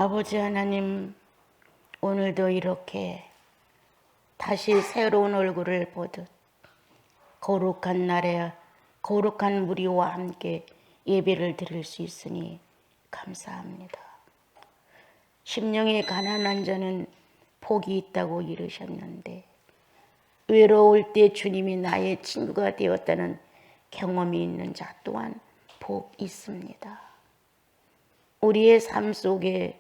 아버지 하나님, 오늘도 이렇게 다시 새로운 얼굴을 보듯 거룩한 날에 거룩한 무리와 함께 예배를 드릴 수 있으니 감사합니다. 심령이 가난한 자는 복이 있다고 이르셨는데, 외로울 때 주님이 나의 친구가 되었다는 경험이 있는 자 또한 복 있습니다. 우리의 삶 속에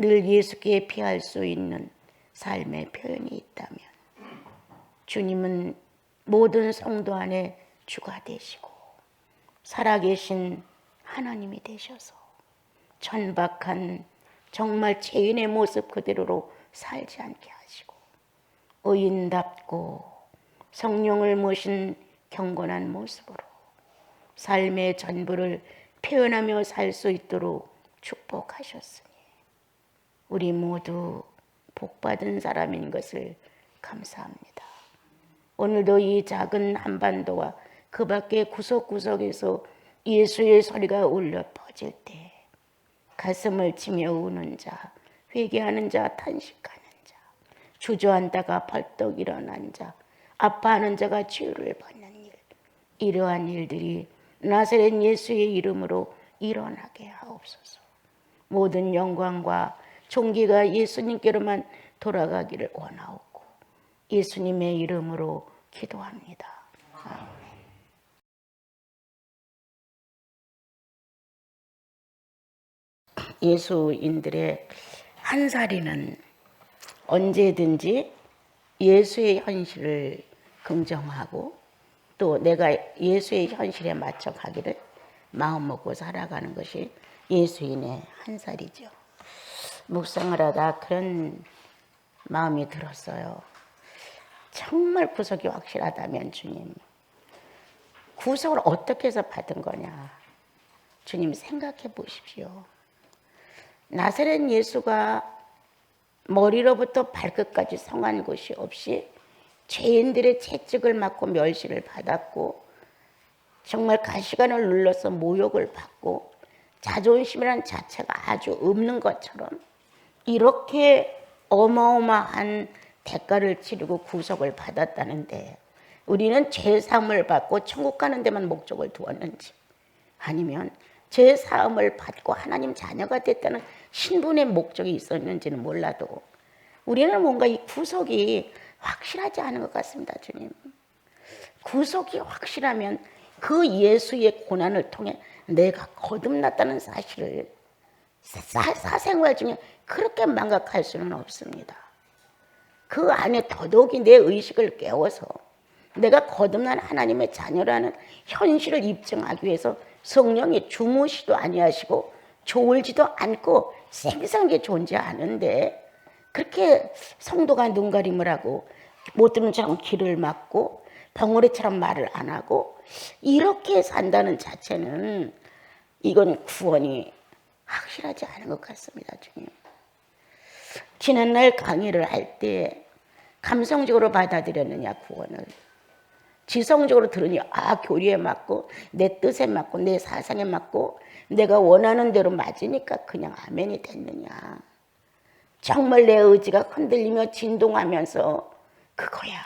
늘 예수께 피할 수 있는 삶의 표현이 있다면, 주님은 모든 성도 안에 주가 되시고 살아계신 하나님이 되셔서 천박한 정말 죄인의 모습 그대로로 살지 않게 하시고, 의인답고 성령을 모신 경건한 모습으로 삶의 전부를 표현하며 살 수 있도록 축복하셨으니 우리 모두 복받은 사람인 것을 감사합니다. 오늘도 이 작은 한반도와 그 밖의 구석구석에서 예수의 소리가 울려 퍼질 때 가슴을 치며 우는 자, 회개하는 자, 탄식하는 자, 주저앉다가 벌떡 일어난 자, 아파하는 자가 치유를 받는 일, 이러한 일들이 나사렛 예수의 이름으로 일어나게 하옵소서. 모든 영광과 존귀가 예수님께로만 돌아가기를 원하옵고 예수님의 이름으로 기도합니다. 아멘. 예수인들의 한 살이는 언제든지 예수의 현실을 긍정하고 또 내가 예수의 현실에 맞춰 가기를 마음먹고 살아가는 것이 예수인의 한 살이죠. 묵상을 하다 그런 마음이 들었어요. 정말 구속이 확실하다면 주님, 구속을 어떻게 해서 받은 거냐. 주님 생각해 보십시오. 나사렛 예수가 머리로부터 발끝까지 성한 곳이 없이 죄인들의 채찍을 맞고 멸시를 받았고, 정말 가시관을 눌러서 모욕을 받고 자존심이라는 자체가 아주 없는 것처럼 이렇게 어마어마한 대가를 치르고 구속을 받았다는데, 우리는 죄사함을 받고 천국 가는 데만 목적을 두었는지, 아니면 죄사함을 받고 하나님 자녀가 됐다는 신분의 목적이 있었는지는 몰라도 우리는 뭔가 이 구속이 확실하지 않은 것 같습니다. 주님, 구속이 확실하면 그 예수의 고난을 통해 내가 거듭났다는 사실을 사생활 중에 그렇게 망각할 수는 없습니다. 그 안에 더더욱이 내 의식을 깨워서 내가 거듭난 하나님의 자녀라는 현실을 입증하기 위해서 성령이 주무시도 아니하시고 졸지도 않고 생생하게 존재하는데, 그렇게 성도가 눈가림을 하고 못 듣는 처럼 귀를 막고 벙어리처럼 말을 안 하고 이렇게 산다는 자체는 이건 구원이 확실하지 않은 것 같습니다. 주님, 지난날 강의를 할 때 감성적으로 받아들였느냐 구원을, 지성적으로 들으니 교리에 맞고 내 뜻에 맞고 내 사상에 맞고 내가 원하는 대로 맞으니까 그냥 아멘이 됐느냐. 정말 내 의지가 흔들리며 진동하면서 그거야,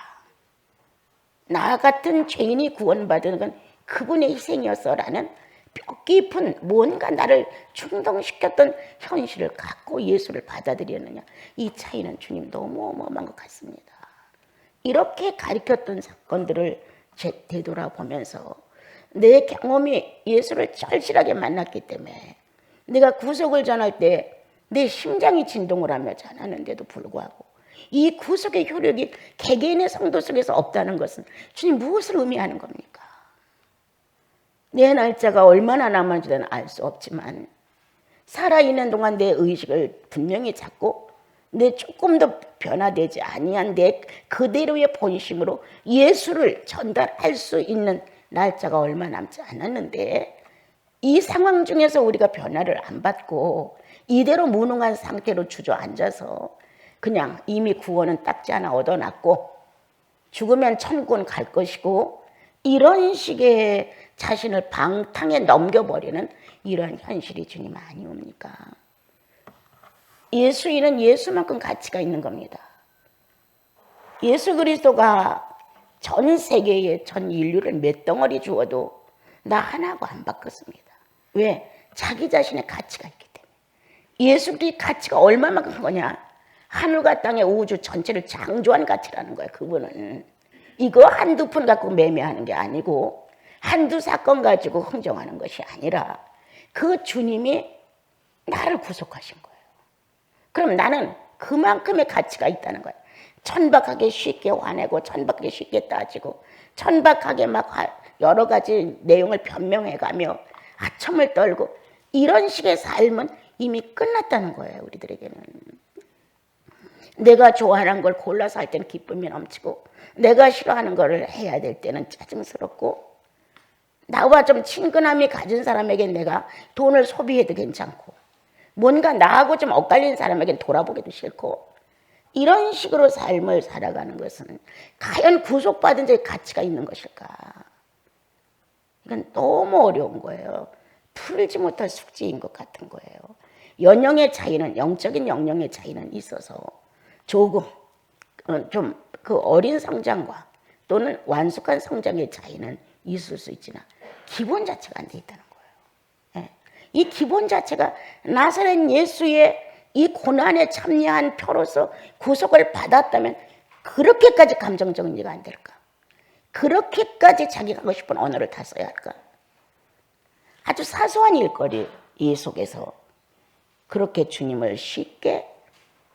나 같은 죄인이 구원받은 건 그분의 희생이었어라는 뼈 깊은 뭔가 나를 충동시켰던 현실을 갖고 예수를 받아들였느냐. 이 차이는 주님 너무 어마어마한 것 같습니다. 이렇게 가르쳤던 사건들을 되돌아보면서 내 경험이 예수를 절실하게 만났기 때문에 내가 구속을 전할 때 내 심장이 진동을 하며 전하는데도 불구하고 이 구속의 효력이 개개인의 성도 속에서 없다는 것은 주님 무엇을 의미하는 겁니까? 내 날짜가 얼마나 남았는지는 알 수 없지만 살아있는 동안 내 의식을 분명히 잡고 내 조금도 변화되지 아니한 내 그대로의 본심으로 예수를 전달할 수 있는 날짜가 얼마 남지 않았는데, 이 상황 중에서 우리가 변화를 안 받고 이대로 무능한 상태로 주저앉아서 그냥 이미 구원은 딱지 하나 얻어놨고 죽으면 천국은 갈 것이고 이런 식의 자신을 방탕에 넘겨버리는 이런 현실이 주님 아니옵니까? 예수인은 예수만큼 가치가 있는 겁니다. 예수 그리스도가 전 세계에 전 인류를 몇 덩어리 주어도 나 하나하고 안 바꿨습니다. 왜? 자기 자신의 가치가 있기 때문에. 예수 그리스도의 가치가 얼마만큼 큰 거냐? 하늘과 땅의 우주 전체를 창조한 가치라는 거예요. 그분은 이거 한두 푼 갖고 매매하는 게 아니고 한두 사건 가지고 흥정하는 것이 아니라 그 주님이 나를 구속하신 거예요. 그럼 나는 그만큼의 가치가 있다는 거예요. 천박하게 쉽게 화내고 천박하게 쉽게 따지고 천박하게 막 여러 가지 내용을 변명해가며 아첨을 떨고 이런 식의 삶은 이미 끝났다는 거예요. 우리들에게는. 내가 좋아하는 걸 골라서 할 때는 기쁨이 넘치고 내가 싫어하는 걸 해야 될 때는 짜증스럽고 나와 좀 친근함이 가진 사람에게 내가 돈을 소비해도 괜찮고 뭔가 나하고 좀 엇갈린 사람에겐 돌아보기도 싫고 이런 식으로 삶을 살아가는 것은 과연 구속받은 자의 가치가 있는 것일까? 이건 너무 어려운 거예요. 풀지 못할 숙제인 것 같은 거예요. 영역의 차이는 영적인 영역의 차이는 있어서 조금 좀 그 어린 성장과 또는 완숙한 성장의 차이는 있을 수 있지만 기본 자체가 안 돼 있다는 거예요. 이 기본 자체가 나사렛 예수의 이 고난에 참여한 표로서 구속을 받았다면 그렇게까지 감정 정리가 안 될까? 그렇게까지 자기가 하고 싶은 언어를 다 써야 할까? 아주 사소한 일거리 이 속에서 그렇게 주님을 쉽게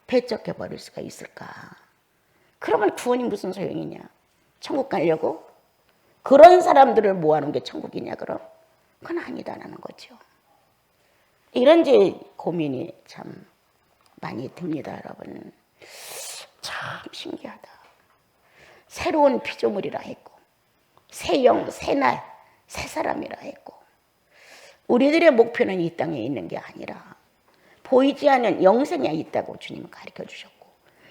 배척해 버릴 수가 있을까? 그러면 구원이 무슨 소용이냐? 천국 가려고? 그런 사람들을 모아놓은 게 천국이냐 그럼? 그건 아니다라는 거죠. 이런 이제 고민이 참 많이 듭니다, 여러분. 참 신기하다. 새로운 피조물이라 했고 새 영, 새 날, 새 사람이라 했고 우리들의 목표는 이 땅에 있는 게 아니라 보이지 않는 영생에 있다고 주님은 가르쳐 주셨고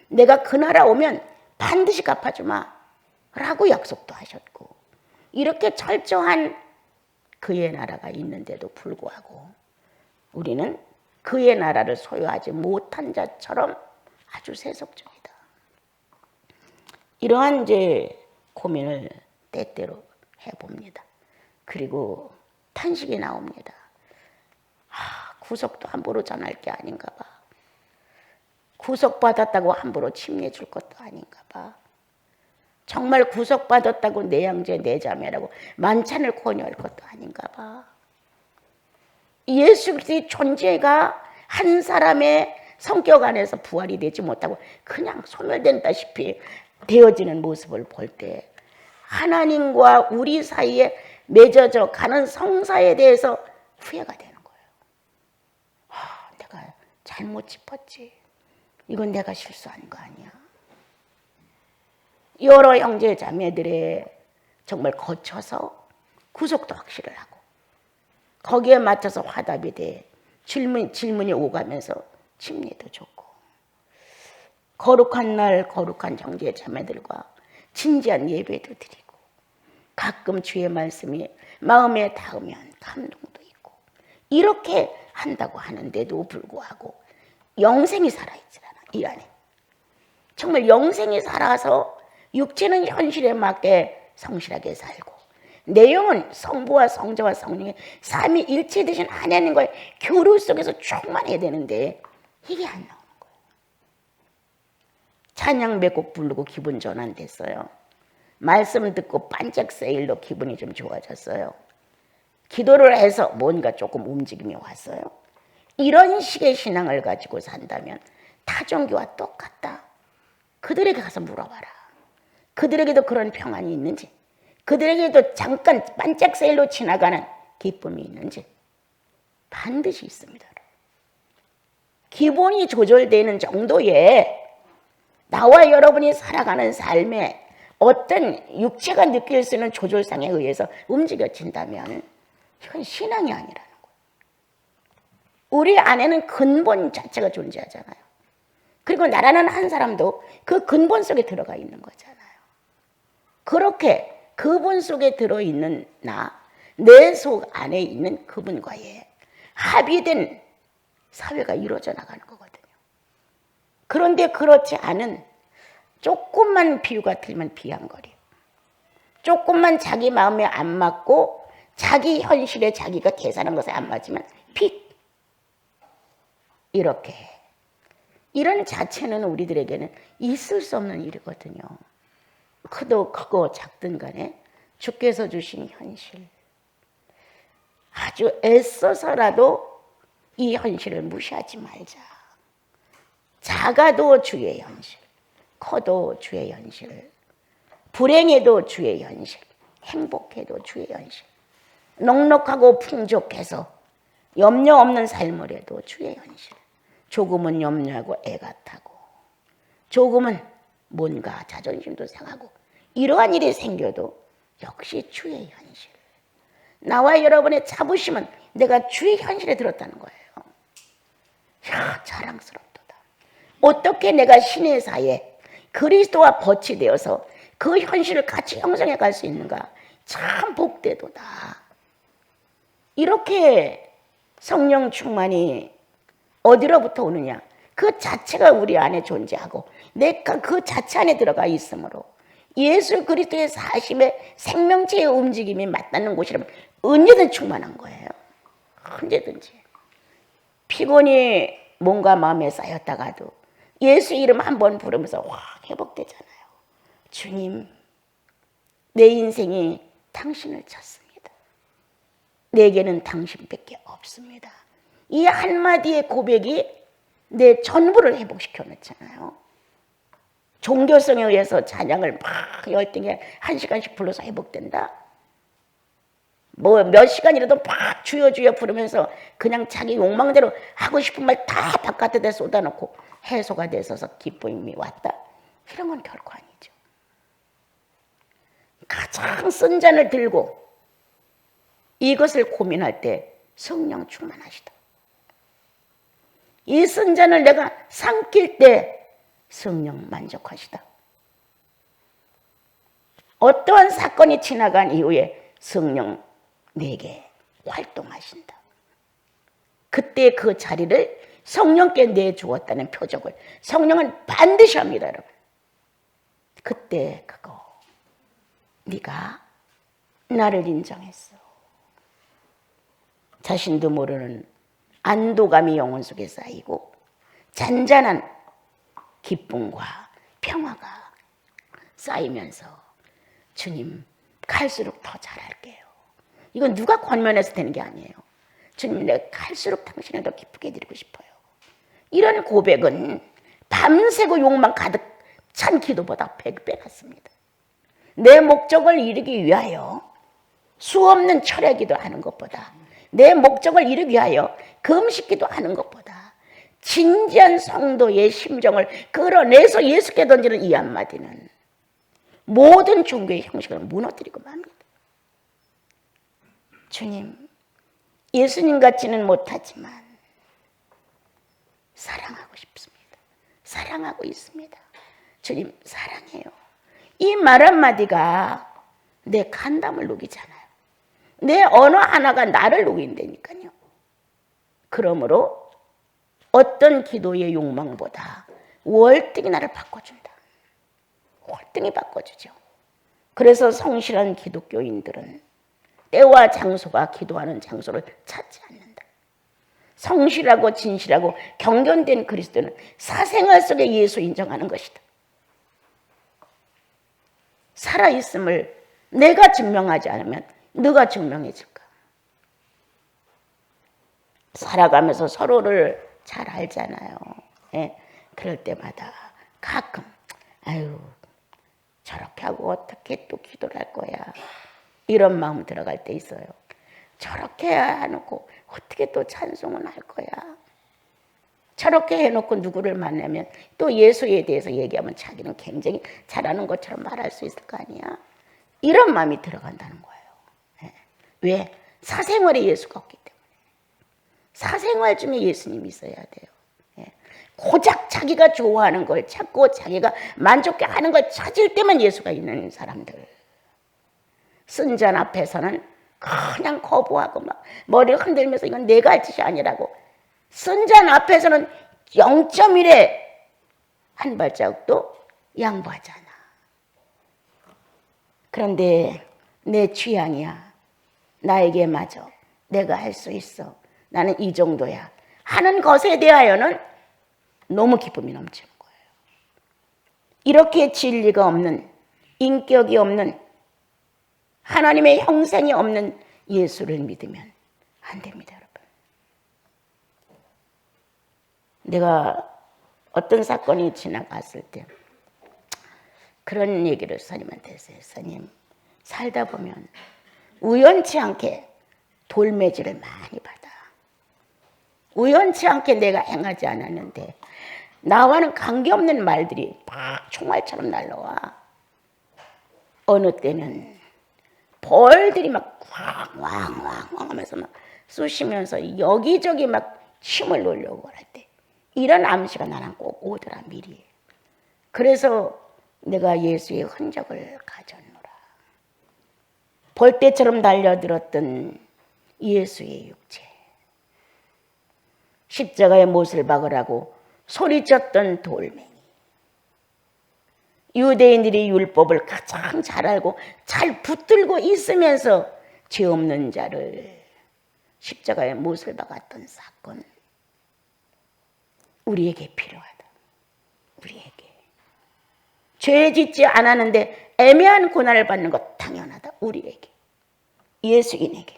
내가 그 나라 오면 반드시 갚아주마 라고 약속도 하셨고 이렇게 철저한 그의 나라가 있는데도 불구하고 우리는 그의 나라를 소유하지 못한 자처럼 아주 세속적이다. 이러한 이제 고민을 때때로 해봅니다. 그리고 탄식이 나옵니다. 구속도 함부로 전할 게 아닌가 봐. 구속받았다고 함부로 침례줄 것도 아닌가 봐. 정말 구속받았다고 내 형제 내 자매라고 만찬을 권유할 것도 아닌가 봐. 예수 그리스도의 존재가 한 사람의 성격 안에서 부활이 되지 못하고 그냥 소멸된다시피 되어지는 모습을 볼 때 하나님과 우리 사이에 맺어져 가는 성사에 대해서 후회가 되는 거예요. 내가 잘못 짚었지. 이건 내가 실수한 거 아니야. 여러 형제 자매들의 정말 거쳐서 구속도 확실을 하고 거기에 맞춰서 화답이 돼 질문이 오가면서 침례도 줬고 거룩한 날 거룩한 형제 자매들과 진지한 예배도 드리고 가끔 주의 말씀이 마음에 닿으면 감동도 있고 이렇게 한다고 하는데도 불구하고 영생이 살아있잖아. 이 안에 정말 영생이 살아서 육체는 현실에 맞게 성실하게 살고 내용은 성부와 성자와 성령의 삼위일체 되신 하나님과의 교류 속에서 충만해야 되는데 이게 안 나오는 거예요. 찬양 몇 곡 부르고 기분 전환됐어요. 말씀 듣고 반짝 세일로 기분이 좀 좋아졌어요. 기도를 해서 뭔가 조금 움직임이 왔어요. 이런 식의 신앙을 가지고 산다면 타종교와 똑같다. 그들에게 가서 물어봐라. 그들에게도 그런 평안이 있는지 그들에게도 잠깐 반짝 세일로 지나가는 기쁨이 있는지 반드시 있습니다. 기본이 조절되는 정도의 나와 여러분이 살아가는 삶에 어떤 육체가 느낄 수 있는 조절상에 의해서 움직여진다면 이건 신앙이 아니라는 거예요. 우리 안에는 근본 자체가 존재하잖아요. 그리고 나라는 한 사람도 그 근본 속에 들어가 있는 거잖아요. 그렇게 그분 속에 들어있는 나, 내 속 안에 있는 그분과의 합의된 사회가 이루어져 나가는 거거든요. 그런데 그렇지 않은 조금만 비유가 틀리면 비양거려. 조금만 자기 마음에 안 맞고 자기 현실에 자기가 계산한 것에 안 맞으면 픽. 이렇게. 이런 자체는 우리들에게는 있을 수 없는 일이거든요. 크고 작든 간에 주께서 주신 현실. 아주 애써서라도 이 현실을 무시하지 말자. 작아도 주의 현실, 커도 주의 현실, 불행해도 주의 현실, 행복해도 주의 현실, 넉넉하고 풍족해서 염려 없는 삶을 해도 주의 현실. 조금은 염려하고 애가 타고, 조금은 뭔가 자존심도 상하고, 이러한 일이 생겨도 역시 주의 현실. 나와 여러분의 자부심은 내가 주의 현실에 들었다는 거예요. 야, 자랑스럽도다. 어떻게 내가 신의 사이에 그리스도와 벗이 되어서 그 현실을 같이 형성해 갈 수 있는가? 참 복되도다. 이렇게 성령 충만이 어디로부터 오느냐? 그 자체가 우리 안에 존재하고 내가 그 자체 안에 들어가 있으므로 예수 그리스도의 사심의 생명체의 움직임이 맞닿는 곳이라면 언제든 충만한 거예요. 언제든지. 피곤이 뭔가 마음에 쌓였다가도 예수 이름 한번 부르면서 확 회복되잖아요. 주님, 내 인생이 당신을 찾습니다. 내게는 당신밖에 없습니다. 이 한마디의 고백이 내 전부를 회복시켜 놓잖아요. 종교성에 의해서 찬양을 막 열등에 1시간씩 불러서 회복된다. 뭐 몇 시간이라도 막 주여 주여 부르면서 그냥 자기 욕망대로 하고 싶은 말 다 바깥에다 쏟아놓고 해소가 되어서 기쁨이 왔다. 이런 건 결코 아니죠. 가장 쓴 잔을 들고 이것을 고민할 때 성령 충만하시다. 이 쓴 잔을 내가 삼킬 때 성령 만족하시다. 어떠한 사건이 지나간 이후에 성령 내게 활동하신다. 그때 그 자리를 성령께 내주었다는 표적을 성령은 반드시 합니다, 여러분. 그때 그거 네가 나를 인정했어. 자신도 모르는 안도감이 영혼 속에 쌓이고 잔잔한 기쁨과 평화가 쌓이면서 주님 갈수록 더 잘할게요. 이건 누가 권면해서 되는 게 아니에요. 주님 내가 갈수록 당신을 더 기쁘게 드리고 싶어요. 이런 고백은 밤새고 욕망 가득 찬 기도보다 100배 낫습니다. 내 목적을 이루기 위하여 수없는 철야 기도하는 것보다 내 목적을 이루기 위하여 금식 기도하는 것보다 진지한 성도의 심정을 끌어내서 예수께 던지는 이 한마디는 모든 종교의 형식을 무너뜨리고 맙니다. 주님, 예수님 같지는 못하지만 사랑하고 싶습니다. 사랑하고 있습니다. 주님 사랑해요. 이 말 한마디가 내 간담을 녹이잖아요. 내 언어 하나가 나를 녹인다니까요. 그러므로 어떤 기도의 욕망보다 월등히 나를 바꿔준다. 월등히 바꿔주죠. 그래서 성실한 기독교인들은 때와 장소가 기도하는 장소를 찾지 않는다. 성실하고 진실하고 경건된 그리스도는 사생활 속에 예수 인정하는 것이다. 살아있음을 내가 증명하지 않으면 너가 증명해줄까? 살아가면서 서로를 잘 알잖아요. 예, 그럴 때마다 가끔 아유 저렇게 하고 어떻게 또 기도를 할 거야. 이런 마음 들어갈 때 있어요. 저렇게 해놓고 어떻게 또 찬송은 할 거야. 저렇게 해놓고 누구를 만나면 또 예수에 대해서 얘기하면 자기는 굉장히 잘하는 것처럼 말할 수 있을 거 아니야. 이런 마음이 들어간다는 거예요. 예. 왜? 사생활에 예수가 없기 때문에. 사생활 중에 예수님이 있어야 돼요. 예. 고작 자기가 좋아하는 걸 찾고 자기가 만족해 하는 걸 찾을 때만 예수가 있는 사람들. 쓴 잔 앞에서는 그냥 거부하고 막 머리를 흔들면서 이건 내가 할 짓이 아니라고. 쓴 잔 앞에서는 0.1의 한 발자국도 양보하지 않아. 그런데 내 취향이야. 나에게 맞아. 내가 할 수 있어. 나는 이 정도야. 하는 것에 대하여는 너무 기쁨이 넘치는 거예요. 이렇게 진리가 없는, 인격이 없는, 하나님의 형상이 없는 예수를 믿으면 안 됩니다, 여러분. 내가 어떤 사건이 지나갔을 때 그런 얘기를 스님한테 했어요. 스님, 살다 보면 우연치 않게 돌매질을 많이 받아. 우연치 않게 내가 행하지 않았는데 나와는 관계없는 말들이 막 총알처럼 날라와. 어느 때는 벌들이 막 왕왕왕 하면서 막 쑤시면서 여기저기 막 침을 놓으려고 할 때 이런 암시가 나랑 꼭 오더라 미리. 그래서 내가 예수의 흔적을 가졌노라. 벌떼처럼 달려들었던 예수의 육체, 십자가의 못을 박으라고 소리쳤던 돌멩이, 유대인들이 율법을 가장 잘 알고 잘 붙들고 있으면서 죄 없는 자를 십자가의 못을 박았던 사건, 우리에게 필요하다. 우리에게 죄 짓지 않았는데 애매한 고난을 받는 것 당연하다. 우리에게, 예수인에게.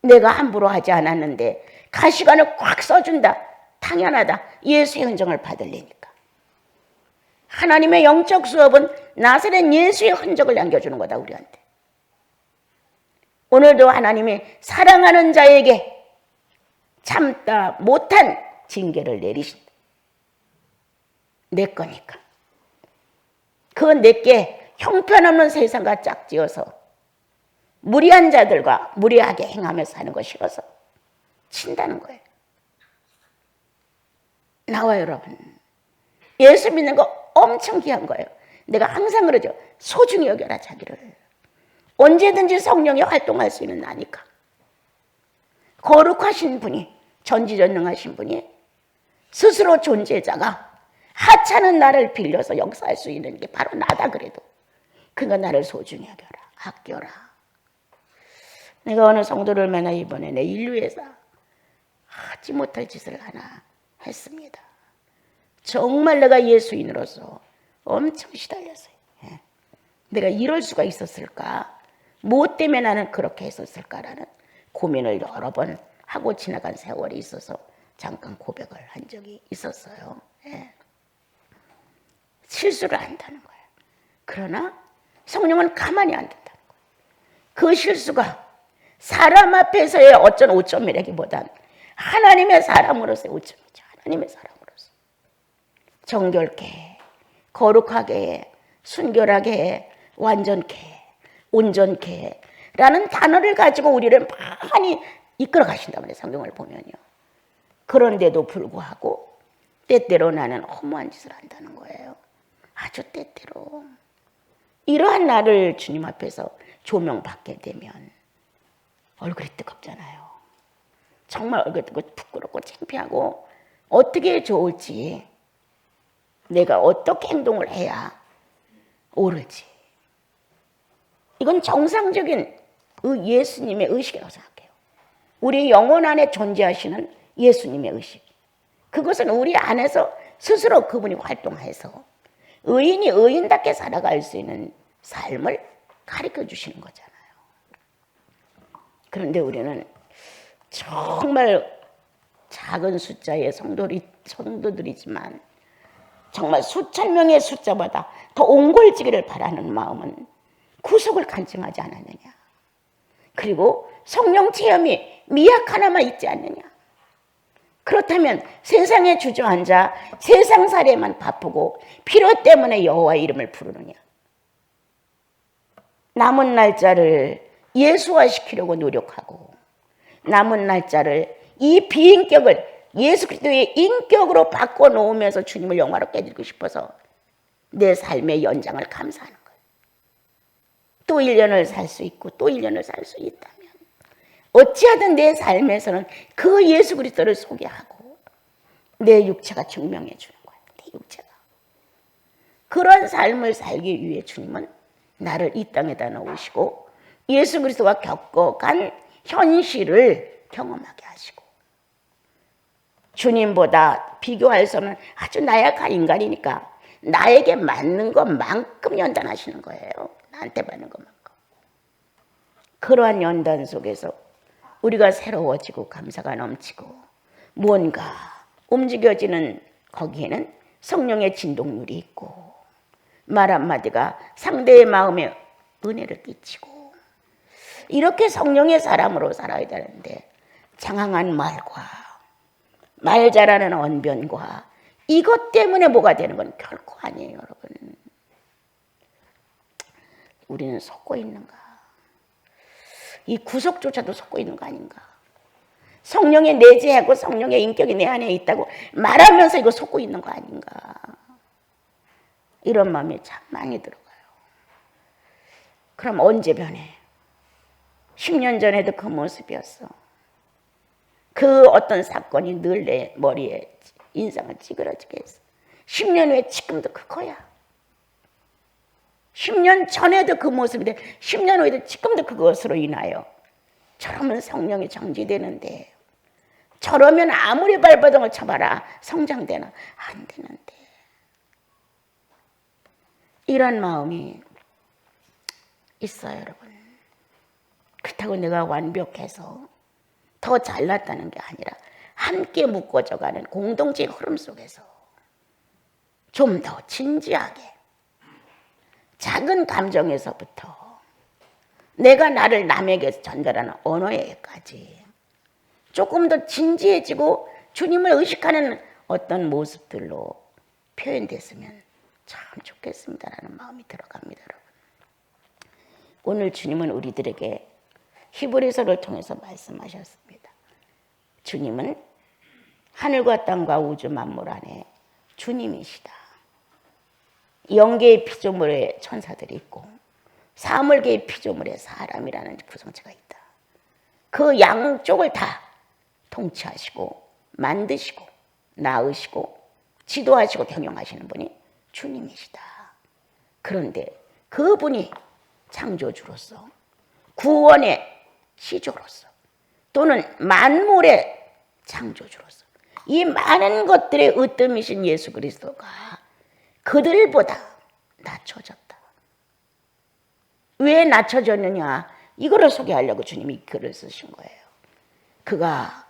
내가 함부로 하지 않았는데 가시관을 꽉 써준다. 당연하다. 예수의 흔적을 받으려니까. 하나님의 영적 수업은 나사렛 예수의 흔적을 남겨주는 거다, 우리한테. 오늘도 하나님이 사랑하는 자에게 참다 못한 징계를 내리신다. 내 거니까. 그 내게 형편없는 세상과 짝지어서 무리한 자들과 무리하게 행하면서 하는 거 싫어서 친다는 거예요. 나와 여러분, 예수 믿는 거 엄청 귀한 거예요. 내가 항상 그러죠. 소중히 여겨라 자기를. 언제든지 성령이 활동할 수 있는 나니까. 거룩하신 분이, 전지전능하신 분이 스스로 존재자가 하찮은 나를 빌려서 역사할 수 있는 게 바로 나다 그래도. 그러니까 나를 소중히 여겨라. 아껴라. 내가 어느 성도를 만나 이번에 내 인류에서 하지 못할 짓을 하나 했습니다. 정말 내가 예수인으로서 엄청 시달렸어요. 내가 이럴 수가 있었을까? 무엇 때문에 나는 그렇게 했었을까라는 고민을 여러 번 하고 지나간 세월이 있어서 잠깐 고백을 한 적이 있었어요. 실수를 한다는 거예요. 그러나 성령은 가만히 안 둔다는 거예요. 그 실수가 사람 앞에서의 어쩐 오점이라기보단 하나님의 사람으로서의 오점이죠. 하나님의 사람으로서. 정결케, 거룩하게, 순결하게, 완전케, 온전케 라는 단어를 가지고 우리를 많이 이끌어 가신단 말이에요. 성경을 보면요. 그런데도 불구하고 때때로 나는 허무한 짓을 한다는 거예요. 아주 때때로. 이러한 나를 주님 앞에서 조명받게 되면 얼굴이 뜨겁잖아요. 정말 얼굴이 뜨겁고 부끄럽고 창피하고 어떻게 좋을지, 내가 어떻게 행동을 해야 옳을지. 이건 정상적인 예수님의 의식이라고 생각해요. 우리 영혼 안에 존재하시는 예수님의 의식. 그것은 우리 안에서 스스로 그분이 활동해서 의인이 의인답게 살아갈 수 있는 삶을 가르쳐 주시는 거잖아요. 그런데 우리는 정말 작은 숫자의 성도들이지만 정말 수천 명의 숫자보다 더 옹골지기를 바라는 마음은 구속을 간증하지 않았느냐. 그리고 성령 체험이 미약 하나만 있지 않느냐. 그렇다면 세상에 주저앉아 세상살이에만 바쁘고 필요 때문에 여호와의 이름을 부르느냐. 남은 날짜를 예수화시키려고 노력하고 남은 날짜를 이 비인격을 예수 그리스도의 인격으로 바꿔놓으면서 주님을 영화롭게 해드리고 싶어서 내 삶의 연장을 감사하는 거예요. 또 1년을 살 수 있고 또 1년을 살 수 있다면 어찌하든 내 삶에서는 그 예수 그리스도를 소개하고 내 육체가 증명해 주는 거예요. 내 육체가. 그런 삶을 살기 위해 주님은 나를 이 땅에다 놓으시고 예수 그리스도가 겪어간 현실을 경험하게 하시고, 주님보다 비교할 수 없는 아주 나약한 인간이니까 나에게 맞는 것만큼 연단하시는 거예요. 나한테 맞는 것만큼. 그러한 연단 속에서 우리가 새로워지고 감사가 넘치고 무언가 움직여지는 거기에는 성령의 진동률이 있고 말 한마디가 상대의 마음에 은혜를 끼치고, 이렇게 성령의 사람으로 살아야 되는데 장황한 말과 말 잘하는 언변과 이것 때문에 뭐가 되는 건 결코 아니에요, 여러분. 우리는 속고 있는가? 이 구속조차도 속고 있는 거 아닌가? 성령의 내재하고 성령의 인격이 내 안에 있다고 말하면서 이거 속고 있는 거 아닌가? 이런 마음이 참 많이 들어가요. 그럼 언제 변해? 10년 전에도 그 모습이었어. 그 어떤 사건이 늘 내 머리에 인상을 찌그러지게 했어. 10년 후에 지금도 그거야. 10년 전에도 그 모습인데 10년 후에도 지금도 그것으로 인하여 저러면 성령이 정지되는데, 저러면 아무리 발버둥을 쳐봐라 성장되나? 안 되는데. 이런 마음이 있어요, 여러분. 그렇다고 내가 완벽해서 더 잘났다는 게 아니라 함께 묶어져가는 공동체의 흐름 속에서 좀 더 진지하게 작은 감정에서부터 내가 나를 남에게 전달하는 언어에까지 조금 더 진지해지고 주님을 의식하는 어떤 모습들로 표현됐으면 참 좋겠습니다라는 마음이 들어갑니다, 여러분. 오늘 주님은 우리들에게 히브리서를 통해서 말씀하셨습니다. 주님은 하늘과 땅과 우주 만물 안에 주님이시다. 영계의 피조물에 천사들이 있고 사물계의 피조물에 사람이라는 구성체가 있다. 그 양쪽을 다 통치하시고 만드시고 낳으시고 지도하시고 경영하시는 분이 주님이시다. 그런데 그분이 창조주로서 구원의 시조로서 또는 만물의 창조주로서 이 많은 것들의 으뜸이신 예수 그리스도가 그들보다 낮춰졌다. 왜 낮춰졌느냐? 이거를 소개하려고 주님이 이 글을 쓰신 거예요. 그가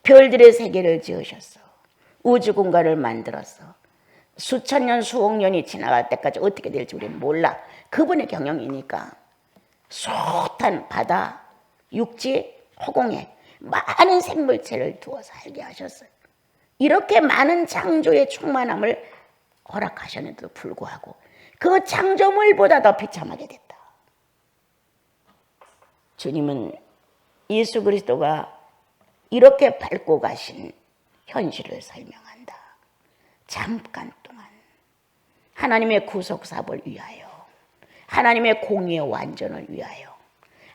별들의 세계를 지으셨어. 우주 공간을 만들었어. 수천 년 수억 년이 지나갈 때까지 어떻게 될지 우리는 몰라. 그분의 경영이니까 숱한 바다, 육지, 허공에 많은 생물체를 두어 살게 하셨어요. 이렇게 많은 창조의 충만함을 허락하셨는데도 불구하고 그 창조물보다 더 비참하게 됐다. 주님은 예수 그리스도가 이렇게 밟고 가신 현실을 설명한다. 잠깐 동안 하나님의 구속사업을 위하여, 하나님의 공의의 완전을 위하여,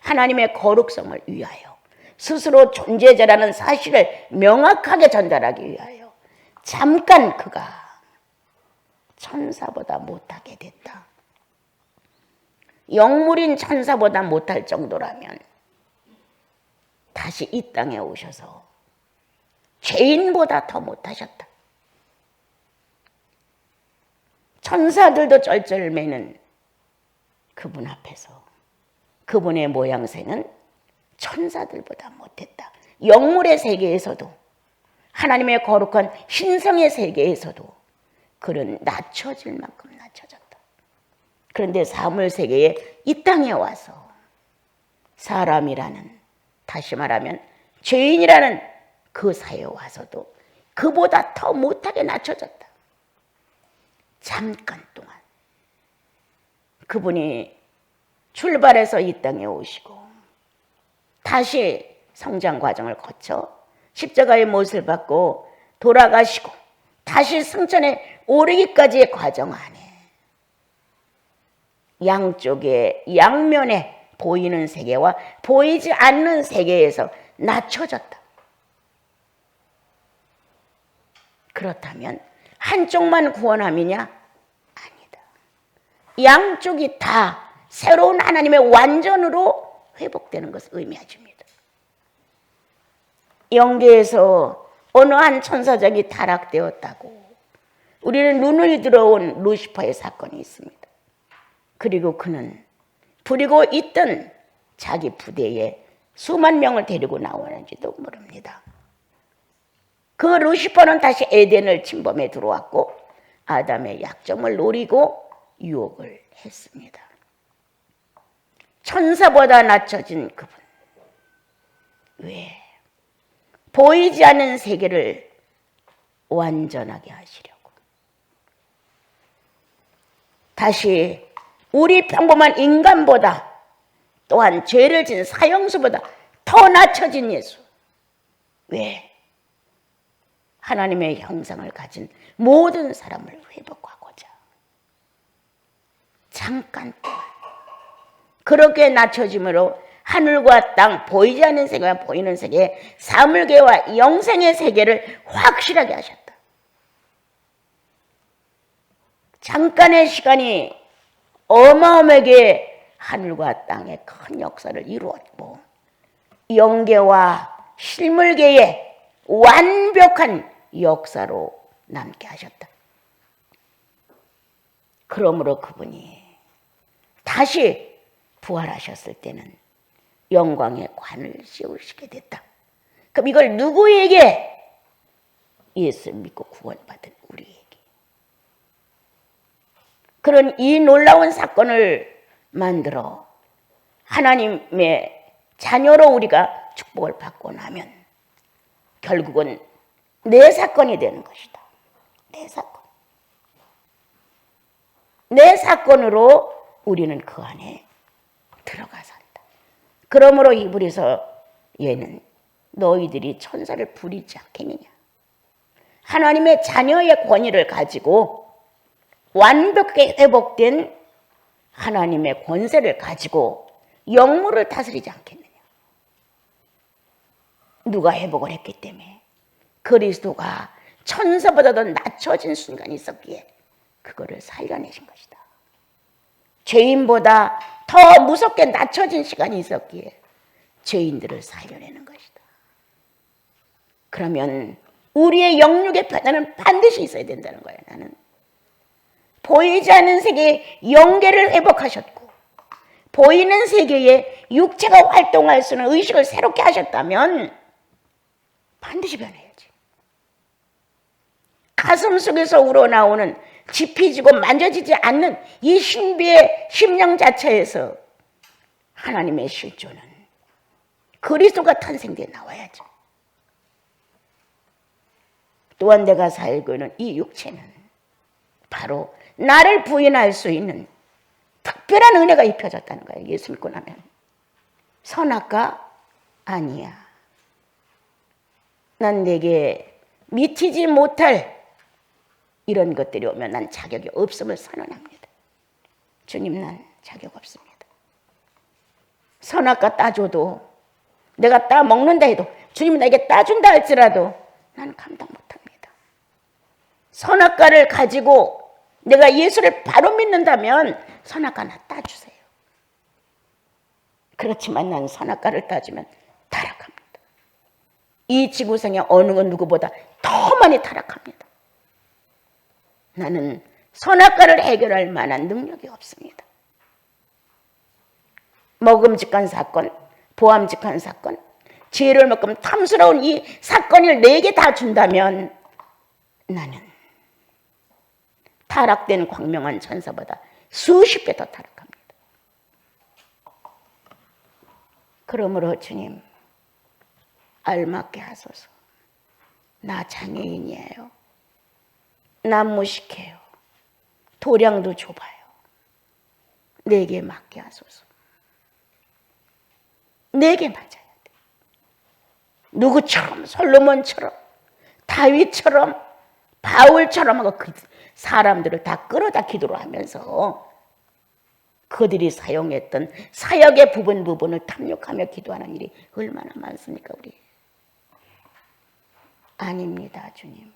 하나님의 거룩성을 위하여, 스스로 존재자라는 사실을 명확하게 전달하기 위하여 잠깐 그가 천사보다 못하게 됐다. 영물인 천사보다 못할 정도라면 다시 이 땅에 오셔서 죄인보다 더 못하셨다. 천사들도 쩔쩔매는 그분 앞에서 그분의 모양새는 천사들보다 못했다. 영물의 세계에서도 하나님의 거룩한 신성의 세계에서도 그는 낮춰질 만큼 낮춰졌다. 그런데 사물 세계에 이 땅에 와서 사람이라는, 다시 말하면 죄인이라는 그 사회에 와서도 그보다 더 못하게 낮춰졌다. 잠깐 동안 그분이 출발해서 이 땅에 오시고 다시 성장 과정을 거쳐 십자가의 못을 받고 돌아가시고 다시 승천에 오르기까지의 과정 안에 양쪽에 양면에 보이는 세계와 보이지 않는 세계에서 낮춰졌다. 그렇다면 한쪽만 구원함이냐? 아니다. 양쪽이 다 새로운 하나님의 완전으로 회복되는 것을 의미해줍니다. 영계에서 어느 한 천사장이 타락되었다고 우리는 눈을 들어온 루시퍼의 사건이 있습니다. 그리고 그는 부리고 있던 자기 부대에 수만 명을 데리고 나오는지도 모릅니다. 그 루시퍼는 다시 에덴을 침범해 들어왔고 아담의 약점을 노리고 유혹을 했습니다. 천사보다 낮춰진 그분. 왜? 보이지 않는 세계를 완전하게 하시려고. 다시 우리 평범한 인간보다 또한 죄를 진 사형수보다 더 낮춰진 예수. 왜? 하나님의 형상을 가진 모든 사람을 회복하고자. 잠깐 동안 그렇게 낮춰짐으로 하늘과 땅, 보이지 않는 세계와 보이는 세계, 사물계와 영생의 세계를 확실하게 하셨다. 잠깐의 시간이 어마어마하게 하늘과 땅의 큰 역사를 이루었고 영계와 실물계의 완벽한 역사로 남게 하셨다. 그러므로 그분이 다시 부활하셨을 때는 영광의 관을 씌우시게 됐다. 그럼 이걸 누구에게? 예수 믿고 구원받은 우리에게. 그런 이 놀라운 사건을 만들어 하나님의 자녀로 우리가 축복을 받고 나면 결국은 내 사건이 되는 것이다. 내 사건. 내 사건으로 우리는 그 안에 들어가 산다. 그러므로 히브리서 얘는 너희들이 천사를 부리지 않겠느냐. 하나님의 자녀의 권위를 가지고 완벽하게 회복된 하나님의 권세를 가지고 영물을 다스리지 않겠느냐. 누가 회복을 했기 때문에 그리스도가 천사보다도 낮춰진 순간이 있었기에 그거를 살려내신 것이다. 죄인보다 더 무섭게 낮춰진 시간이 있었기에 죄인들을 살려내는 것이다. 그러면 우리의 영육의 변화는 반드시 있어야 된다는 거예요. 나는 보이지 않는 세계의 영계를 회복하셨고 보이는 세계에 육체가 활동할 수 있는 의식을 새롭게 하셨다면 반드시 변해야지. 가슴 속에서 우러나오는 짚히지고 만져지지 않는 이 신비의 심령 자체에서 하나님의 실존은 그리스도가 탄생돼 나와야죠. 또한 내가 살고 있는 이 육체는 바로 나를 부인할 수 있는 특별한 은혜가 입혀졌다는 거예요. 예수 믿고 나면. 선악과 아니야. 난 내게 미치지 못할 이런 것들이 오면 난 자격이 없음을 선언합니다. 주님, 난 자격 없습니다. 선악과 따줘도 내가 따 먹는다 해도 주님 나에게 따준다 할지라도 나는 감당 못합니다. 선악과를 가지고 내가 예수를 바로 믿는다면 선악과 나 따주세요. 그렇지만 난 선악과를 따주면 타락합니다. 이 지구상에 어느 누구보다 더 많이 타락합니다. 나는 선악과를 해결할 만한 능력이 없습니다. 먹음직한 사건, 보암직한 사건, 죄를 먹금 탐스러운 이 사건을 내게 다 준다면 나는 타락된 광명한 천사보다 수십 배 더 타락합니다. 그러므로 주님, 알맞게 하소서. 나 장애인이에요. 나 무식해요. 도량도 좁아요. 내게 맡게 하소서. 내게 맞아야 돼. 누구처럼, 솔로몬처럼, 다윗처럼, 바울처럼 하고 그 사람들을 다 끌어다 기도를 하면서 그들이 사용했던 사역의 부분을 탐욕하며 기도하는 일이 얼마나 많습니까, 우리? 아닙니다, 주님.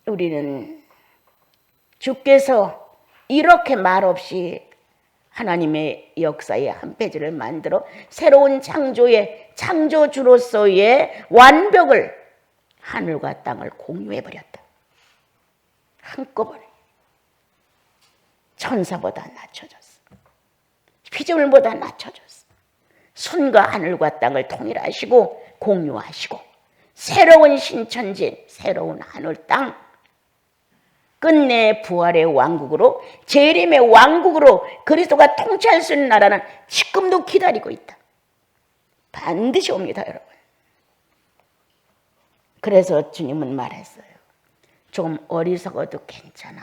우리는 주께서 이렇게 말없이 하나님의 역사의 한 페이지를 만들어 새로운 창조의 창조주로서의 완벽을 하늘과 땅을 공유해버렸다. 한꺼번에 천사보다 낮춰졌어. 피조물보다 낮춰졌어. 손과 하늘과 땅을 통일하시고 공유하시고 새로운 신천지, 새로운 하늘 땅, 끝내 부활의 왕국으로, 재림의 왕국으로 그리스도가 통치할 수 있는 나라는 지금도 기다리고 있다. 반드시 옵니다, 여러분. 그래서 주님은 말했어요. 좀 어리석어도 괜찮아.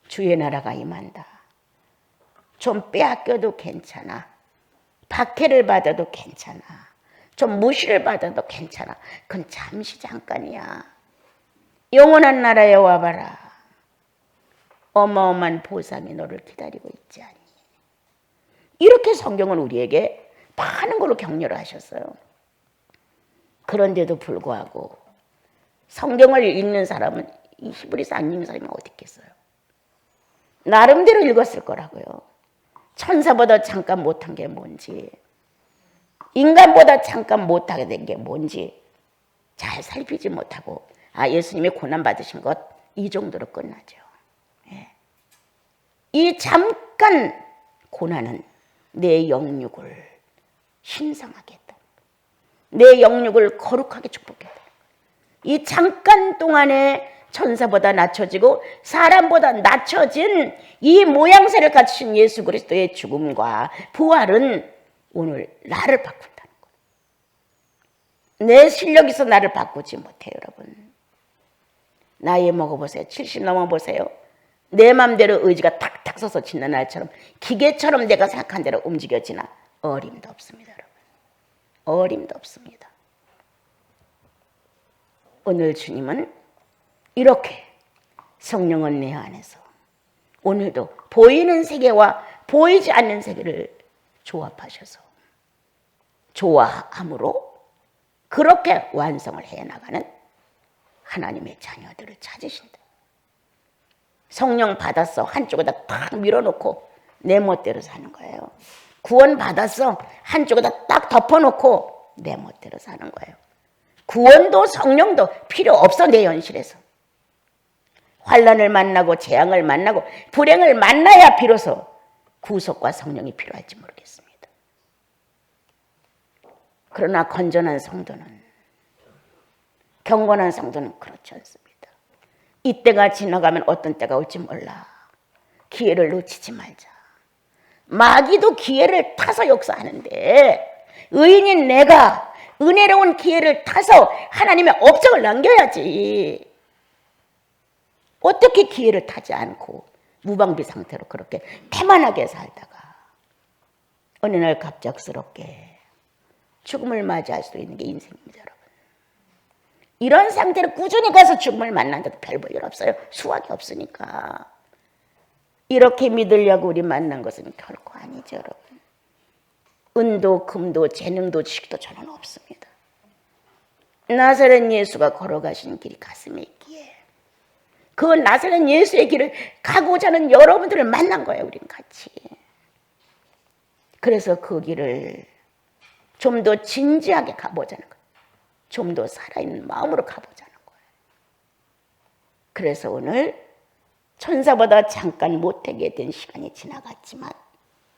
주의 나라가 임한다. 좀 빼앗겨도 괜찮아. 박해를 받아도 괜찮아. 좀 무시를 받아도 괜찮아. 그건 잠시 잠깐이야. 영원한 나라에 와봐라. 어마어마한 보상이 너를 기다리고 있지 않니. 이렇게 성경은 우리에게 많은 걸로 격려를 하셨어요. 그런데도 불구하고 성경을 읽는 사람은, 이 히브리서 안 읽는 사람이 어디 있겠어요. 나름대로 읽었을 거라고요. 천사보다 잠깐 못한 게 뭔지, 인간보다 잠깐 못하게 된 게 뭔지 잘 살피지 못하고, 아, 예수님이 고난받으신 것, 이 정도로 끝나죠. 예. 이 잠깐 고난은 내 영육을 신성하게 했다. 내 영육을 거룩하게 축복했다. 이 잠깐 동안에 천사보다 낮춰지고 사람보다 낮춰진 이 모양새를 갖추신 예수 그리스도의 죽음과 부활은 오늘 나를 바꾼다는 거예요. 내 실력이 있어 나를 바꾸지 못해요, 여러분. 나이 먹어보세요. 70 넘어보세요. 내 맘대로 의지가 탁탁 서서 짓는 날처럼 기계처럼 내가 생각한 대로 움직여지나 어림도 없습니다, 여러분. 어림도 없습니다. 오늘 주님은 이렇게 성령은 내 안에서 오늘도 보이는 세계와 보이지 않는 세계를 조합하셔서 조화함으로 그렇게 완성을 해나가는 하나님의 자녀들을 찾으신다. 성령 받았어. 한쪽에다 탁 밀어놓고 내 멋대로 사는 거예요. 구원 받았어. 한쪽에다 딱 덮어놓고 내 멋대로 사는 거예요. 구원도 성령도 필요 없어, 내 현실에서. 환난을 만나고 재앙을 만나고 불행을 만나야 비로소 구속과 성령이 필요할지 모르겠습니다. 그러나 건전한 성도는, 경건한 성도는 그렇지 않습니다. 이때가 지나가면 어떤 때가 올지 몰라. 기회를 놓치지 말자. 마귀도 기회를 타서 역사하는데 의인인 내가 은혜로운 기회를 타서 하나님의 업적을 남겨야지. 어떻게 기회를 타지 않고 무방비 상태로 그렇게 태만하게 살다가 어느 날 갑작스럽게 죽음을 맞이할 수 있는 게 인생입니다, 여러분. 이런 상태로 꾸준히 가서 죽음을 만난다고 별 볼 일 없어요. 수확이 없으니까. 이렇게 믿으려고 우리 만난 것은 결코 아니죠, 여러분. 은도 금도 재능도 지식도 저는 없습니다. 나사렛 예수가 걸어가신 길이 가슴에 있기에 그 나사렛 예수의 길을 가고자 하는 여러분들을 만난 거예요, 우린 같이. 그래서 그 길을 좀 더 진지하게 가보자는 거예요. 좀 더 살아있는 마음으로 가보자는 거예요. 그래서 오늘 천사보다 잠깐 못하게 된 시간이 지나갔지만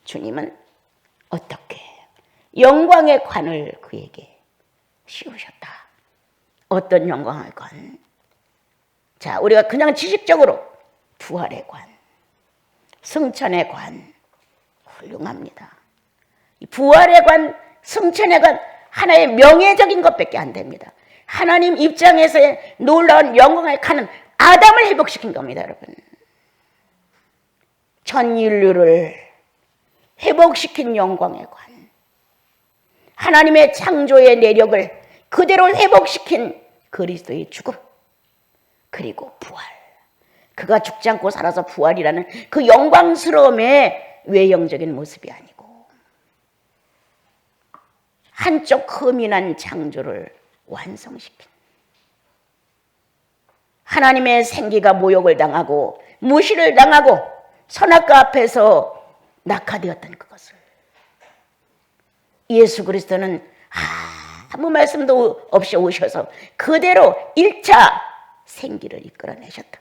주님은 어떻게 영광의 관을 그에게 씌우셨다. 어떤 영광의 관? 자, 우리가 그냥 지식적으로 부활의 관, 승천의 관, 훌륭합니다. 이 부활의 관, 승천의 관, 하나의 명예적인 것밖에 안 됩니다. 하나님 입장에서의 놀라운 영광의 칸은 아담을 회복시킨 겁니다, 여러분. 전 인류를 회복시킨 영광의 관, 하나님의 창조의 내력을 그대로 회복시킨 그리스도의 죽음, 그리고 부활. 그가 죽지 않고 살아서 부활이라는 그 영광스러움의 외형적인 모습이 아니고 한쪽 흠인한 창조를 완성시킨, 하나님의 생기가 모욕을 당하고 무시를 당하고 선악과 앞에서 낙하되었던 그것을 예수 그리스도는 아무 말씀도 없이 오셔서 그대로 1차 생기를 이끌어내셨다.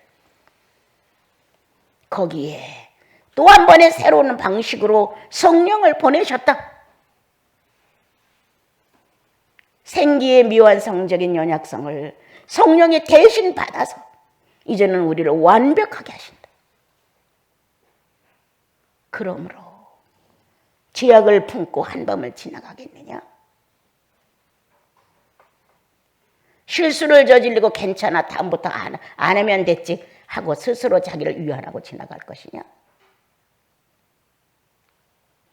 거기에 또 한 번의 새로운 방식으로 성령을 보내셨다. 생기의 미완성적인 연약성을 성령이 대신 받아서 이제는 우리를 완벽하게 하신다. 그러므로 죄악을 품고 한밤을 지나가겠느냐? 실수를 저지르고 괜찮아, 다음부터 안 하면 됐지 하고 스스로 자기를 위안하고 지나갈 것이냐?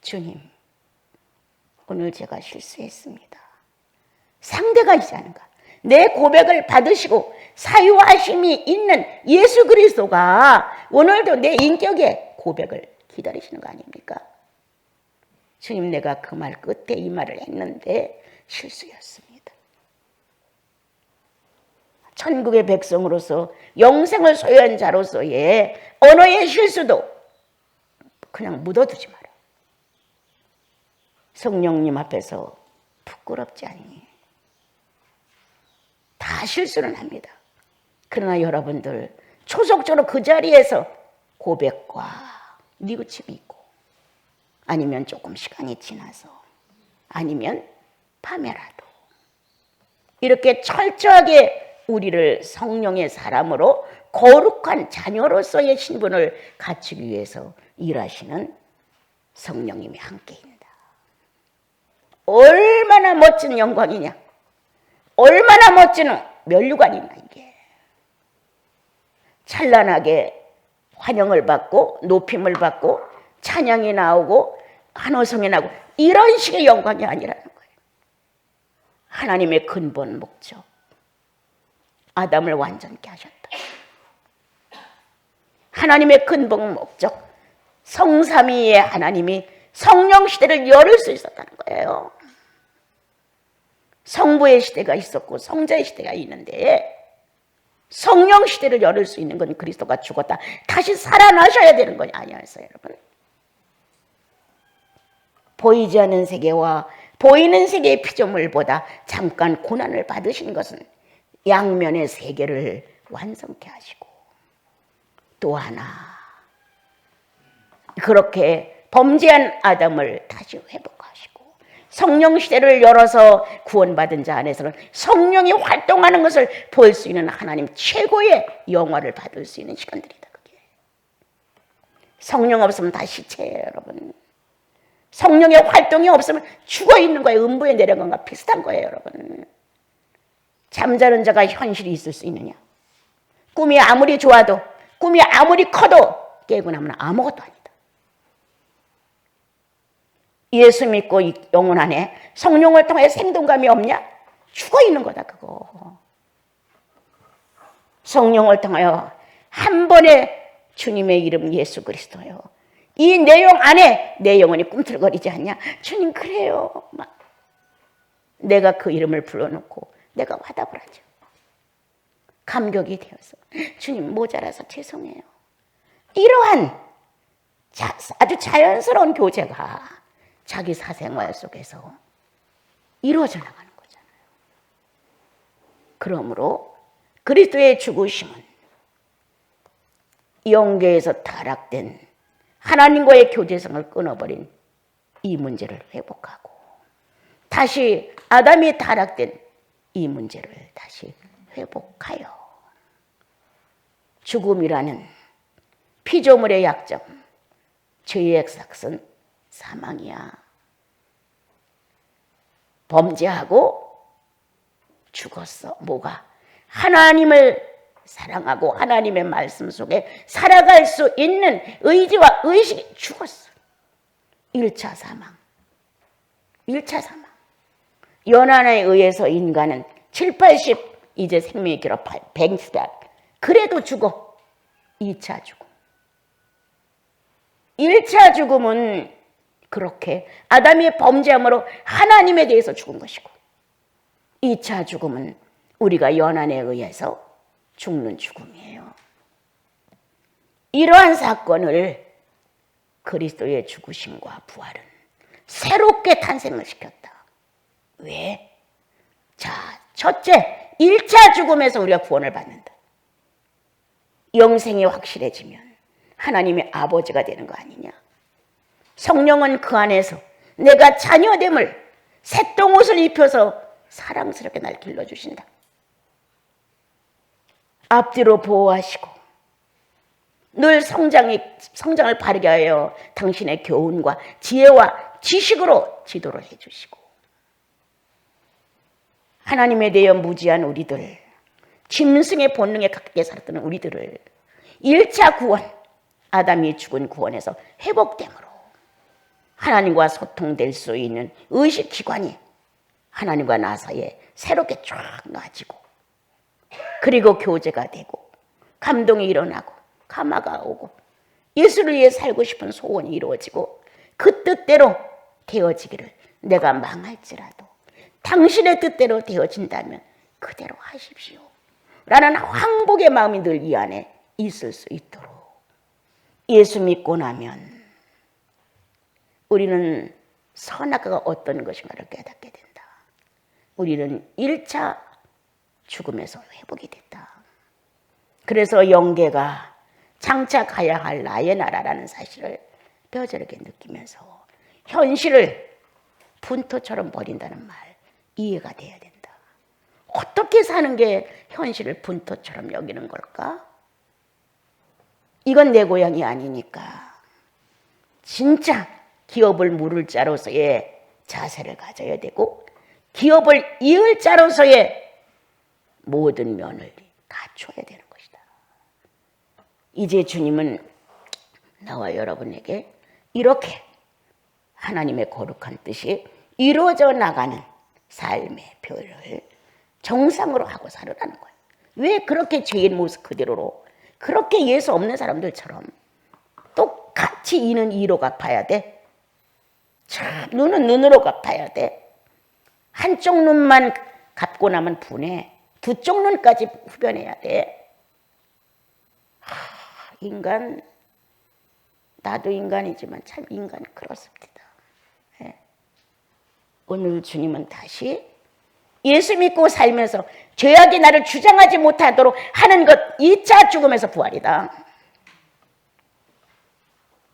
주님, 오늘 제가 실수했습니다. 상대가 있지 않은가? 내 고백을 받으시고 사유하심이 있는 예수 그리스도가 오늘도 내 인격의 고백을 기다리시는 거 아닙니까? 주님, 내가 그 말 끝에 이 말을 했는데 실수였습니다. 천국의 백성으로서 영생을 소유한 자로서의 언어의 실수도 그냥 묻어두지 마라. 성령님 앞에서 부끄럽지 않니? 다 실수는 합니다. 그러나 여러분들 초속적으로 그 자리에서 고백과 뉘우침이 있고, 아니면 조금 시간이 지나서, 아니면 밤에라도 이렇게 철저하게 우리를 성령의 사람으로 거룩한 자녀로서의 신분을 갖추기 위해서 일하시는 성령님이 함께 있다. 얼마나 멋진 영광이냐, 얼마나 멋진 면류관이냐. 이게 찬란하게 환영을 받고 높임을 받고 찬양이 나오고 환호성이 나오고 이런 식의 영광이 아니라는 거예요. 하나님의 근본 목적, 아담을 완전케 하셨다. 하나님의 근본 목적, 성삼위의 하나님이 성령 시대를 열을 수 있었다는 거예요. 성부의 시대가 있었고 성자의 시대가 있는데 성령 시대를 열을 수 있는 건 그리스도가 죽었다 다시 살아나셔야 되는 거냐 아니었어요, 여러분? 보이지 않는 세계와 보이는 세계의 피조물보다 잠깐 고난을 받으신 것은 양면의 세계를 완성케 하시고, 또 하나 그렇게 범죄한 아담을 다시 회복하시고 성령 시대를 열어서 구원받은 자 안에서는 성령이 활동하는 것을 볼 수 있는 하나님 최고의 영화를 받을 수 있는 시간들이다. 그게 성령 없으면 다 시체예요, 여러분. 성령의 활동이 없으면 죽어있는 거예요. 음부에 내려간 것과 비슷한 거예요, 여러분. 잠자는 자가 현실이 있을 수 있느냐? 꿈이 아무리 좋아도, 꿈이 아무리 커도 깨고 나면 아무것도 아니다. 예수 믿고 영혼 안에 성령을 통해 생동감이 없냐? 죽어있는 거다, 그거. 성령을 통하여 한 번에 주님의 이름 예수 그리스도요, 이 내용 안에 내 영혼이 꿈틀거리지 않냐? 주님, 그래요. 막 내가 그 이름을 불러놓고 내가 화답을 하죠. 감격이 되어서 주님, 모자라서 죄송해요. 이러한 아주 자연스러운 교제가 자기 사생활 속에서 이루어져 나가는 거잖아요. 그러므로 그리스도의 죽으심은 영계에서 타락된 하나님과의 교제성을 끊어버린 이 문제를 회복하고, 다시 아담이 타락된 이 문제를 다시 회복하여 죽음이라는 피조물의 약점, 죄의 삭은 사망이야. 범죄하고 죽었어. 뭐가? 하나님을 사랑하고 하나님의 말씀 속에 살아갈 수 있는 의지와 의식이 죽었어. 1차 사망. 1차 사망. 연한에 의해서 인간은 7, 80 이제 생명이 길어 100살. 그래도 죽어. 2차 죽음. 1차 죽음은 그렇게 아담이 범죄함으로 하나님에 대해서 죽은 것이고, 2차 죽음은 우리가 연한에 의해서 죽는 죽음이에요. 이러한 사건을 그리스도의 죽으심과 부활은 새롭게 탄생을 시켰다. 왜? 자, 첫째, 1차 죽음에서 우리가 구원을 받는다. 영생이 확실해지면 하나님의 아버지가 되는 거 아니냐. 성령은 그 안에서 내가 자녀됨을 새똥옷을 입혀서 사랑스럽게 날 길러주신다. 앞뒤로 보호하시고 늘 성장을 바르게 하여 당신의 교훈과 지혜와 지식으로 지도를 해주시고, 하나님에 대해 무지한 우리들, 짐승의 본능에 가깝게 살았던 우리들을 1차 구원, 아담이 죽은 구원에서 회복됨으로 하나님과 소통될 수 있는 의식기관이 하나님과 나 사이에 새롭게 쫙 놔지고, 그리고 교제가 되고 감동이 일어나고 감화가 오고 예수를 위해 살고 싶은 소원이 이루어지고 그 뜻대로 되어지기를, 내가 망할지라도 당신의 뜻대로 되어진다면 그대로 하십시오 라는 황복의 마음이 늘 이 안에 있을 수 있도록, 예수 믿고 나면 우리는 선악과가 어떤 것인가를 깨닫게 된다. 우리는 1차 죽음에서 회복이 됐다. 그래서 영계가 장차 가야 할 나의 나라라는 사실을 뼈저리게 느끼면서 현실을 분토처럼 버린다는 말 이해가 돼야 된다. 어떻게 사는 게 현실을 분토처럼 여기는 걸까? 이건 내 고향이 아니니까 진짜 기업을 물을 자로서의 자세를 가져야 되고, 기업을 이을 자로서의 모든 면을 갖춰야 되는 것이다. 이제 주님은 나와 여러분에게 이렇게 하나님의 거룩한 뜻이 이루어져 나가는 삶의 표현을 정상으로 하고 살으라는 거예요. 왜 그렇게 죄인 모습 그대로로, 그렇게 예수 없는 사람들처럼 똑같이 이는 이로 갚아야 돼? 참, 눈은 눈으로 갚아야 돼. 한쪽 눈만 갚고 나면 분해, 두 쪽 눈까지 후변해야 돼. 인간, 나도 인간이지만 참 인간은 그렇습니다. 네. 오늘 주님은 다시 예수 믿고 살면서 죄악이 나를 주장하지 못하도록 하는 것, 2차 죽음에서 부활이다.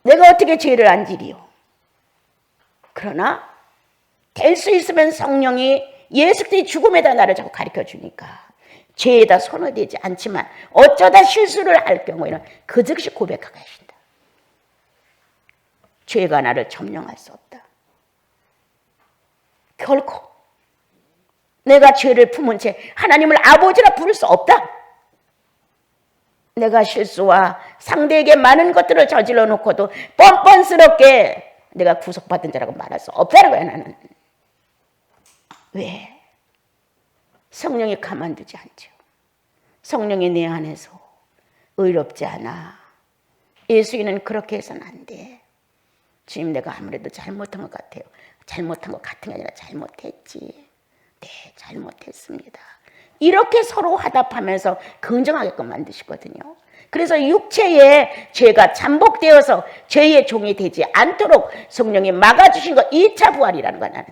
내가 어떻게 죄를 안 지리요? 그러나 될 수 있으면 성령이 예수 그리스도의 죽음에다 나를 자꾸 가르쳐 주니까 죄에다 손을 대지 않지만 어쩌다 실수를 할 경우에는 그 즉시 고백하게 하신다. 죄가 나를 점령할 수 없다. 결코 내가 죄를 품은 채 하나님을 아버지라 부를 수 없다. 내가 실수와 상대에게 많은 것들을 저질러 놓고도 뻔뻔스럽게 내가 구속받은 자라고 말할 수 없다는 거야, 나는. 왜? 성령이 가만두지 않죠. 성령이 내 안에서 의롭지 않아. 예수님은 그렇게 해서는 안 돼. 주님, 내가 아무래도 잘못한 것 같아요. 잘못한 것 같은 게 아니라 잘못했지. 네, 잘못했습니다. 이렇게 서로 화답하면서 긍정하게끔 만드시거든요. 그래서 육체의 죄가 잠복되어서 죄의 종이 되지 않도록 성령이 막아주신 것, 2차 부활이라는 거야, 나는.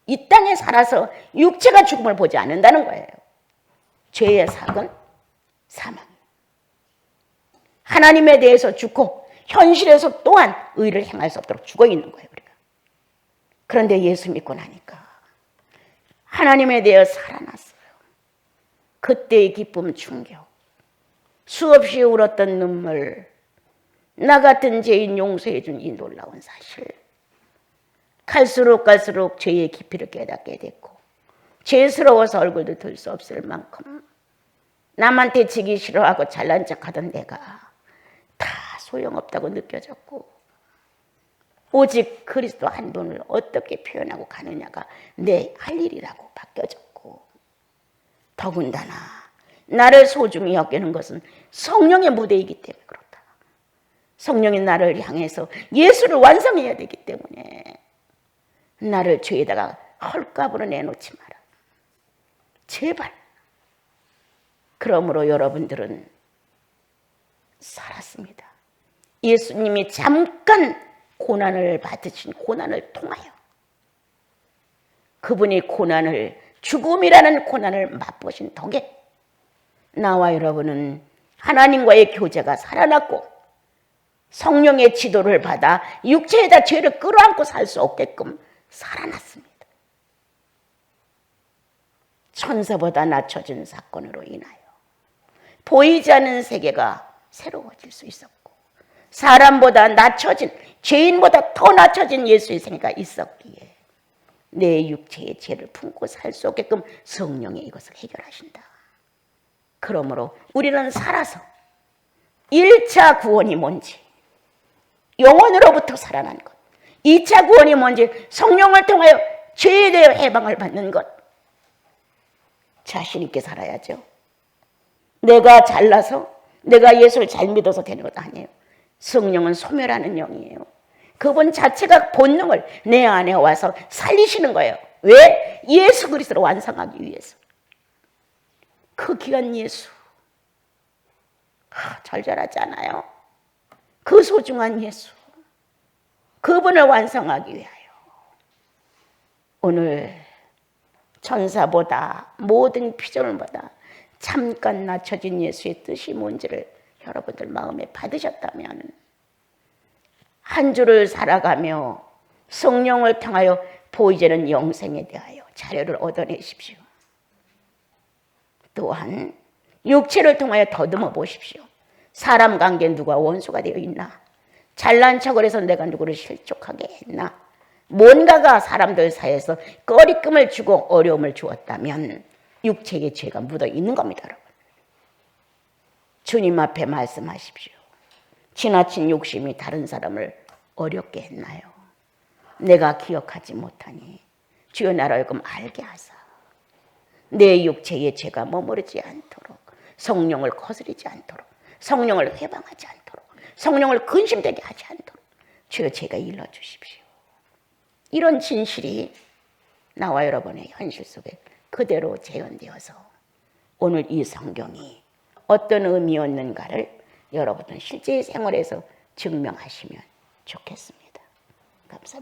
이 땅에 살아서 육체가 죽음을 보지 않는다는 거예요. 죄의 삭은 사망. 하나님에 대해서 죽고 현실에서 또한 의를 행할 수 없도록 죽어 있는 거예요, 우리가. 그런데 예수 믿고 나니까 하나님에 대해 살아났어요. 그때의 기쁨, 충격, 수없이 울었던 눈물, 나 같은 죄인 용서해 준 이 놀라운 사실, 갈수록 죄의 깊이를 깨닫게 됐고 죄스러워서 얼굴도 들 수 없을 만큼 남한테 지기 싫어하고 잘난 척하던 내가 다 소용없다고 느껴졌고, 오직 그리스도 한 분을 어떻게 표현하고 가느냐가 내 할 일이라고 바뀌어졌고, 더군다나 나를 소중히 여기는 것은 성령의 무대이기 때문에 그렇다. 성령이 나를 향해서 예수를 완성해야 되기 때문에 나를 죄에다가 헐값으로 내놓지 마라. 제발. 그러므로 여러분들은 살았습니다. 예수님이 잠깐 고난을 받으신 고난을 통하여 그분이 고난을, 죽음이라는 고난을 맛보신 덕에 나와 여러분은 하나님과의 교제가 살아났고 성령의 지도를 받아 육체에다 죄를 끌어안고 살 수 없게끔 살아났습니다. 천사보다 낮춰진 사건으로 인하여 보이지 않는 세계가 새로워질 수 있었고 사람보다 낮춰진, 죄인보다 더 낮춰진 예수의 생애가 있었기에 내 육체의 죄를 품고 살 수 없게끔 성령이 이것을 해결하신다. 그러므로 우리는 살아서 1차 구원이 뭔지, 영혼으로부터 살아난 것, 2차 구원이 뭔지, 성령을 통하여 죄에 대해 해방을 받는 것, 자신 있게 살아야죠. 내가 잘나서 내가 예수를 잘 믿어서 되는 것 아니에요. 성령은 소멸하는 영이에요. 그분 자체가 본능을 내 안에 와서 살리시는 거예요. 왜? 예수 그리스도를 완성하기 위해서. 그 귀한 예수, 절절하지 않아요? 그 소중한 예수, 그분을 완성하기 위하여 오늘 천사보다 모든 피조물보다 잠깐 낮춰진 예수의 뜻이 뭔지를 여러분들 마음에 받으셨다면 한 주를 살아가며 성령을 통하여 보이지 않는 영생에 대하여 자료를 얻어내십시오. 또한 육체를 통하여 더듬어 보십시오. 사람 관계에 누가 원수가 되어 있나? 잘난 척을 해서 내가 누구를 실족하게 했나? 뭔가가 사람들 사이에서 꺼리낌을 주고 어려움을 주었다면 육체의 죄가 묻어 있는 겁니다, 여러분. 주님 앞에 말씀하십시오. 지나친 욕심이 다른 사람을 어렵게 했나요? 내가 기억하지 못하니 주여 나를 얼금 알게 하사 내 육체의 죄가 머무르지 않도록, 성령을 거스르지 않도록, 성령을 회방하지 않도록, 성령을 근심되게 하지 않도록 주여 제가 일러주십시오. 이런 진실이 나와 여러분의 현실 속에 그대로 재현되어서 오늘 이 성경이 어떤 의미였는가를 여러분은 실제 생활에서 증명하시면 좋겠습니다. 감사합니다.